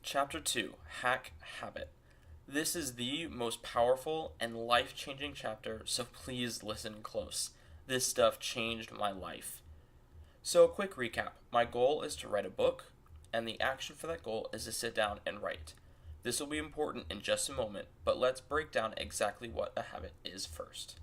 Chapter 2, Hack Habit. This is the most powerful and life-changing chapter, so please listen close. This stuff changed my life. So a quick recap. My goal is to write a book, and the action for that goal is to sit down and write. This will be important in just a moment, but let's break down exactly what a habit is first.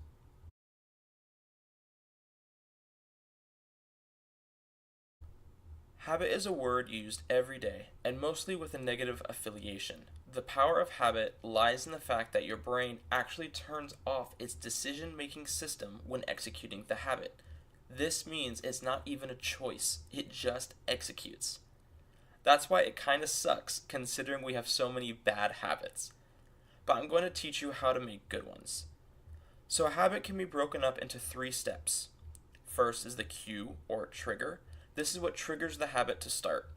Habit is a word used every day, and mostly with a negative affiliation. The power of habit lies in the fact that your brain actually turns off its decision making system when executing the habit. This means it's not even a choice, it just executes. That's why it kinda sucks considering we have so many bad habits. But I'm going to teach you how to make good ones. So a habit can be broken up into three steps. First is the cue or trigger. This is what triggers the habit to start.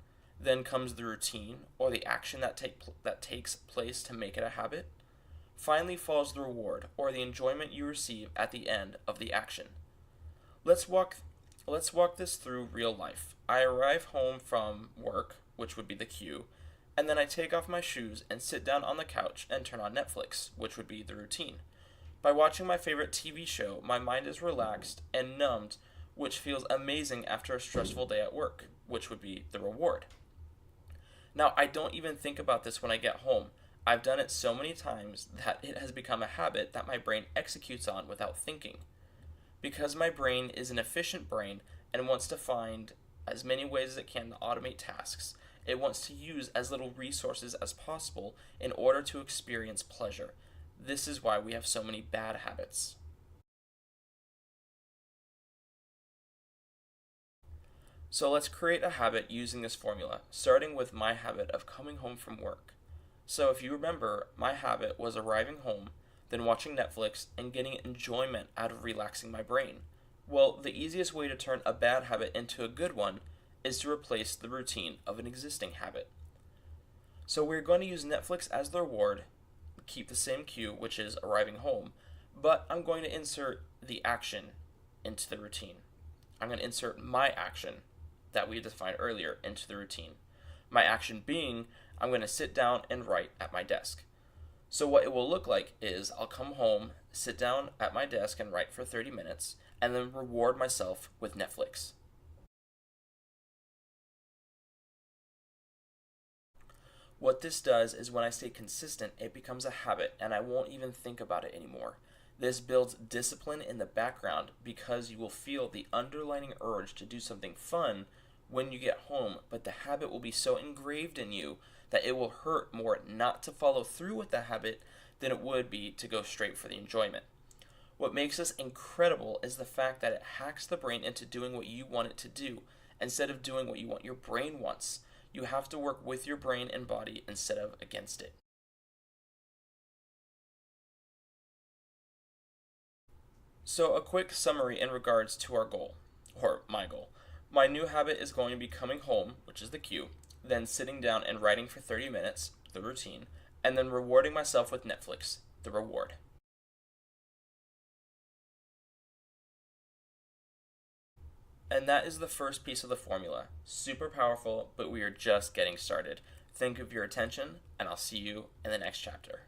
Then comes the routine or the action that takes place to make it a habit. Finally follows the reward or the enjoyment you receive at the end of the action. Let's walk this through real life. I arrive home from work, which would be the cue, and then I take off my shoes and sit down on the couch and turn on Netflix, which would be the routine. By watching my favorite TV show, my mind is relaxed and numbed, which feels amazing after a stressful day at work, which would be the reward. Now, I don't even think about this when I get home. I've done it so many times that it has become a habit that my brain executes on without thinking. Because my brain is an efficient brain and wants to find as many ways as it can to automate tasks, it wants to use as little resources as possible in order to experience pleasure. This is why we have so many bad habits. So let's create a habit using this formula, starting with my habit of coming home from work. So if you remember, my habit was arriving home, then watching Netflix, and getting enjoyment out of relaxing my brain. Well, the easiest way to turn a bad habit into a good one is to replace the routine of an existing habit. So we're going to use Netflix as the reward, keep the same cue, which is arriving home, but I'm going to insert the action into the routine. I'm going to insert my action that we defined earlier into the routine. My action being, I'm going to sit down and write at my desk. So what it will look like is I'll come home, sit down at my desk and write for 30 minutes, and then reward myself with Netflix. What this does is when I stay consistent, it becomes a habit and I won't even think about it anymore. This builds discipline in the background because you will feel the underlying urge to do something fun when you get home, but the habit will be so engraved in you that it will hurt more not to follow through with the habit than it would be to go straight for the enjoyment. What makes this incredible is the fact that it hacks the brain into doing what you want it to do instead of doing what you want your brain wants. You have to work with your brain and body instead of against it. So a quick summary in regards to our goal, or my goal. My new habit is going to be coming home, which is the cue, then sitting down and writing for 30 minutes, the routine, and then rewarding myself with Netflix, the reward. And that is the first piece of the formula. Super powerful, but we are just getting started. Thank you for your attention, and I'll see you in the next chapter.